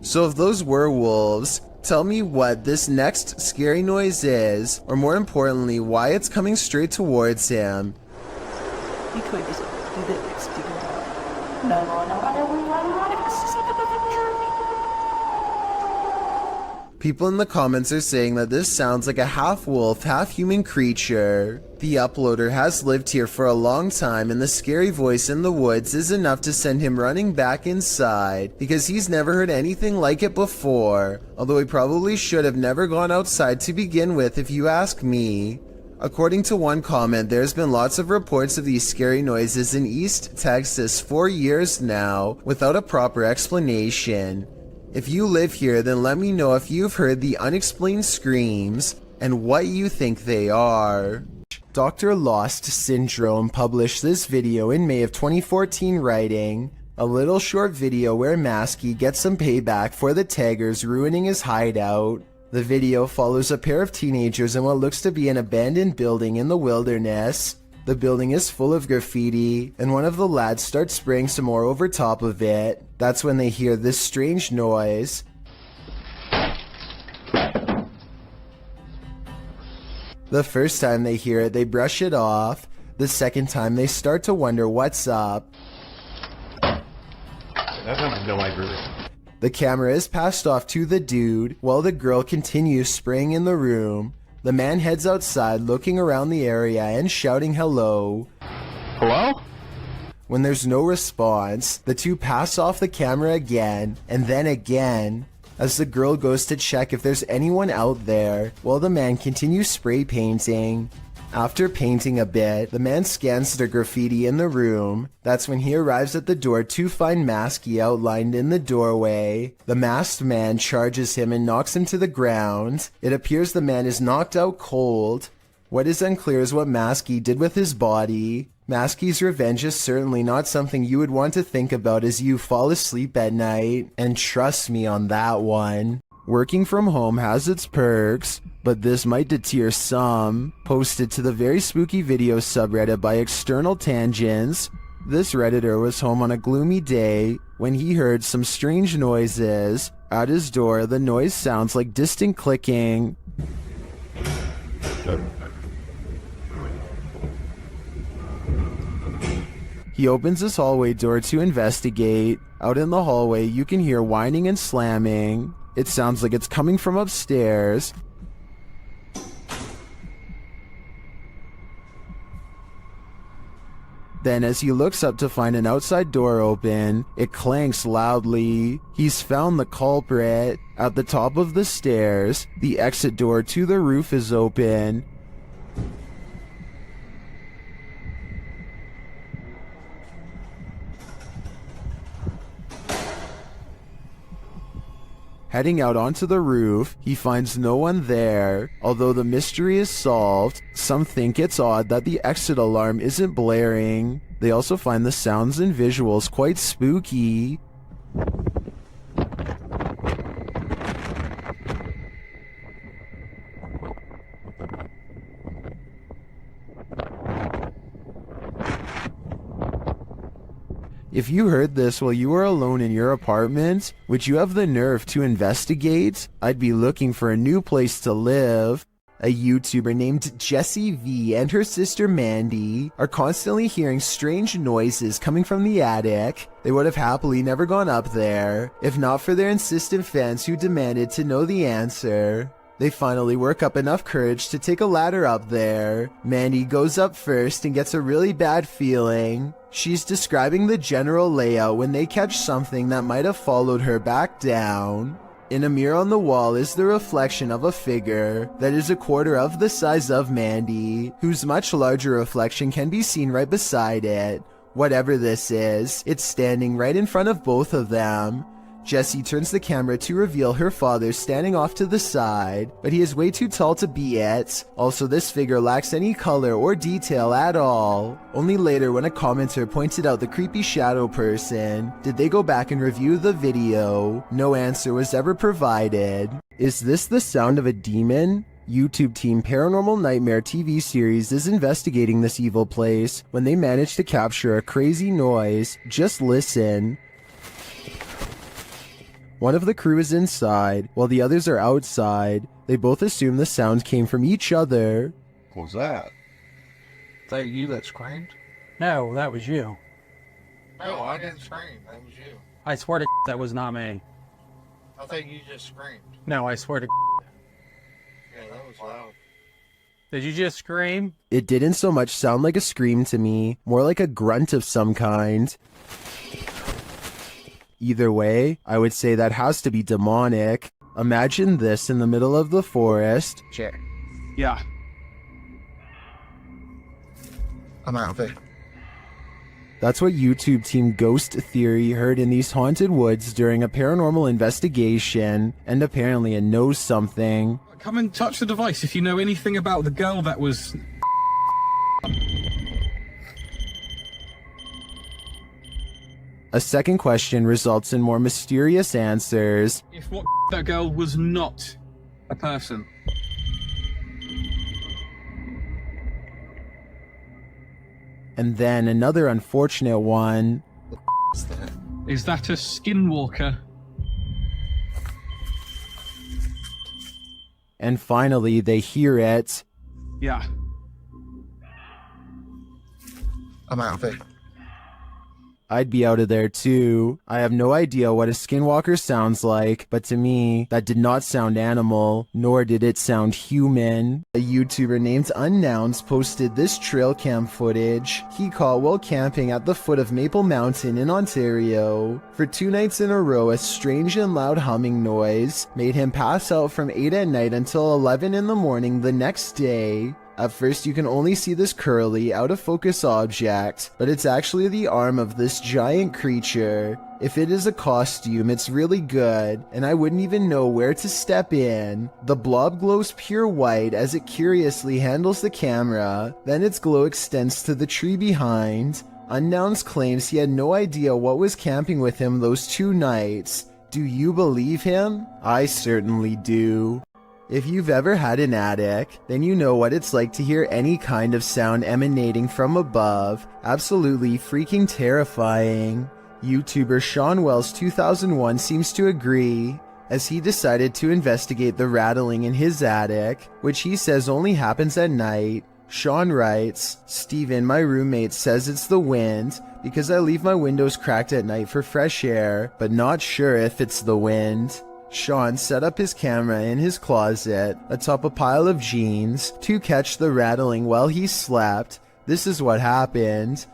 So if those were wolves, tell me what this next scary noise is, or more importantly, why it's coming straight towards him. You could just do the next No. People in the comments are saying that this sounds like a half-wolf, half-human creature. The uploader has lived here for a long time, and the scary voice in the woods is enough to send him running back inside, because he's never heard anything like it before, although he probably should have never gone outside to begin with if you ask me. According to one comment, there's been lots of reports of these scary noises in East Texas for years now, without a proper explanation. If you live here, then let me know if you've heard the unexplained screams and what you think they are. Dr. Lost Syndrome published this video in May of 2014 writing, a little short video where Masky gets some payback for the taggers ruining his hideout. The video follows a pair of teenagers in what looks to be an abandoned building in the wilderness. The building is full of graffiti, and one of the lads starts spraying some more over top of it. That's when they hear this strange noise. The first time they hear it, they brush it off. The second time, they start to wonder what's up. No idea. The camera is passed off to the dude, while the girl continues spraying in the room. The man heads outside, looking around the area and shouting hello. Hello? When there's no response, the two pass off the camera again, and then again, as the girl goes to check if there's anyone out there, while the man continues spray painting. After painting a bit, the man scans the graffiti in the room. That's when he arrives at the door to find Masky outlined in the doorway. The masked man charges him and knocks him to the ground. It appears the man is knocked out cold. What is unclear is what Masky did with his body. Masky's revenge is certainly not something you would want to think about as you fall asleep at night, and trust me on that one. Working from home has its perks, but this might deter some. Posted to the very spooky video subreddit by External Tangents, this redditor was home on a gloomy day when he heard some strange noises. At his door, the noise sounds like distant clicking. He opens his hallway door to investigate. Out in the hallway, you can hear whining and slamming. It sounds like it's coming from upstairs. Then as he looks up to find an outside door open, it clanks loudly. He's found the culprit. At the top of the stairs, the exit door to the roof is open. Heading out onto the roof, he finds no one there. Although the mystery is solved, some think it's odd that the exit alarm isn't blaring. They also find the sounds and visuals quite spooky. If you heard this while you were alone in your apartment, would you have the nerve to investigate? I'd be looking for a new place to live. A YouTuber named Jessie V and her sister Mandy are constantly hearing strange noises coming from the attic. They would have happily never gone up there, if not for their insistent fans who demanded to know the answer. They finally work up enough courage to take a ladder up there. Mandy goes up first and gets a really bad feeling. She's describing the general layout when they catch something that might have followed her back down. In a mirror on the wall is the reflection of a figure that is a quarter of the size of Mandy, whose much larger reflection can be seen right beside it. Whatever this is, it's standing right in front of both of them. Jessie turns the camera to reveal her father standing off to the side, but he is way too tall to be it. Also, this figure lacks any color or detail at all. Only later, when a commenter pointed out the creepy shadow person, did they go back and review the video. No answer was ever provided. Is this the sound of a demon? YouTube team Paranormal Nightmare TV series is investigating this evil place when they manage to capture a crazy noise. Just listen. One of the crew is inside, while the others are outside. They both assume the sound came from each other. What was that? Is that you that screamed? No, that was you. No, I didn't scream. That was you. I swear to that was not me. I think you just screamed. No, I swear to Yeah, that was loud. Did you just scream? It didn't so much sound like a scream to me, more like a grunt of some kind. Either way, I would say that has to be demonic. Imagine this in the middle of the forest. Sure. Yeah. I'm out of it. That's what YouTube team Ghost Theory heard in these haunted woods during a paranormal investigation, and apparently it knows something. Come and touch the device if you know anything about the girl that was... A second question results in more mysterious answers. If what that girl was not a person. And then another unfortunate one. Is that a skinwalker? And finally, they hear it. Yeah. I'm out of it. I'd be out of there too. I have no idea what a skinwalker sounds like, but to me, that did not sound animal, nor did it sound human. A YouTuber named Unknowns posted this trail cam footage he caught while camping at the foot of Maple Mountain in Ontario. For 2 nights in a row, a strange and loud humming noise made him pass out from 8 at night until 11 in the morning the next day. At first you can only see this curly, out of focus object, but it's actually the arm of this giant creature. If it is a costume, it's really good, and I wouldn't even know where to step in. The blob glows pure white as it curiously handles the camera, then its glow extends to the tree behind. Unknowns claims he had no idea what was camping with him those 2 nights. Do you believe him? I certainly do. If you've ever had an attic, then you know what it's like to hear any kind of sound emanating from above. Absolutely freaking terrifying. YouTuber Sean Wells 2001 seems to agree, as he decided to investigate the rattling in his attic, which he says only happens at night. Sean writes, "Steven, my roommate, says it's the wind, because I leave my windows cracked at night for fresh air, but not sure if it's the wind." Sean set up his camera in his closet atop a pile of jeans to catch the rattling while he slept. This is what happened.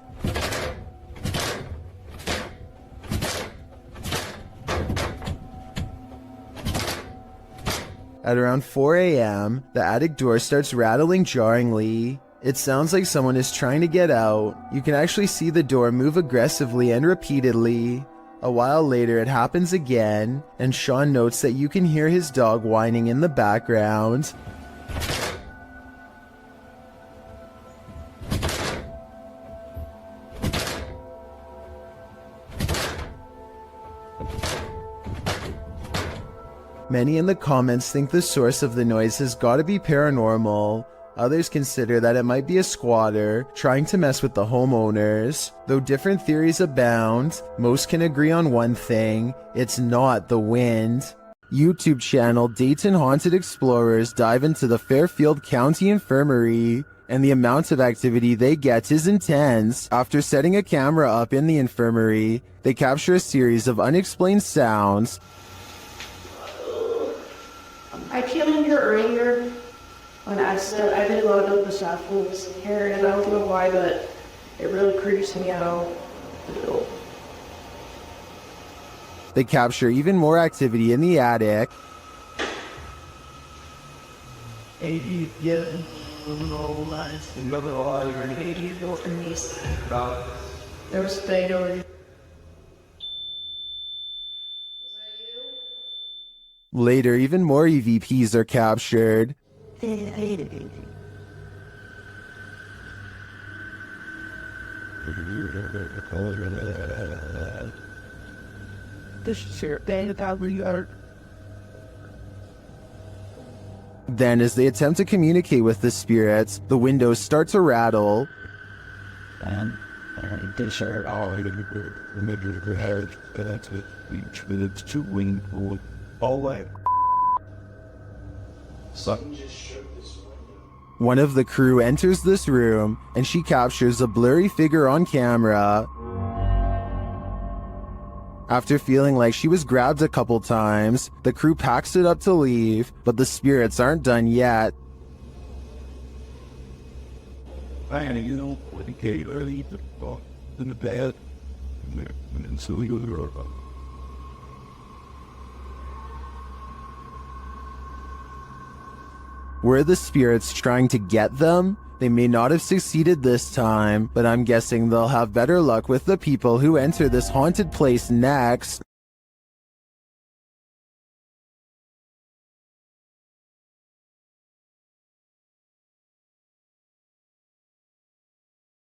At around 4 a.m., the attic door starts rattling jarringly. It sounds like someone is trying to get out. You can actually see the door move aggressively and repeatedly. A while later it happens again, and Sean notes that you can hear his dog whining in the background. Many in the comments think the source of the noise has got to be paranormal. Others consider that it might be a squatter trying to mess with the homeowners. Though different theories abound, most can agree on one thing: it's not the wind. YouTube channel Dayton Haunted Explorers dive into the Fairfield County Infirmary, and the amount of activity they get is intense. After setting a camera up in the infirmary, they capture a series of unexplained sounds. I came in here earlier on accident. I've been loading up the samples here, and I don't know why, but it really creeps me out. They capture even more activity in the attic. Later, even more EVPs are captured. Then, as they attempt to communicate with the spirits, the windows start to rattle. One of the crew enters this room, and she captures a blurry figure on camera. After feeling like she was grabbed a couple times, the crew packs it up to leave, but the spirits aren't done yet. Were the spirits trying to get them? They may not have succeeded this time, but I'm guessing they'll have better luck with the people who enter this haunted place next.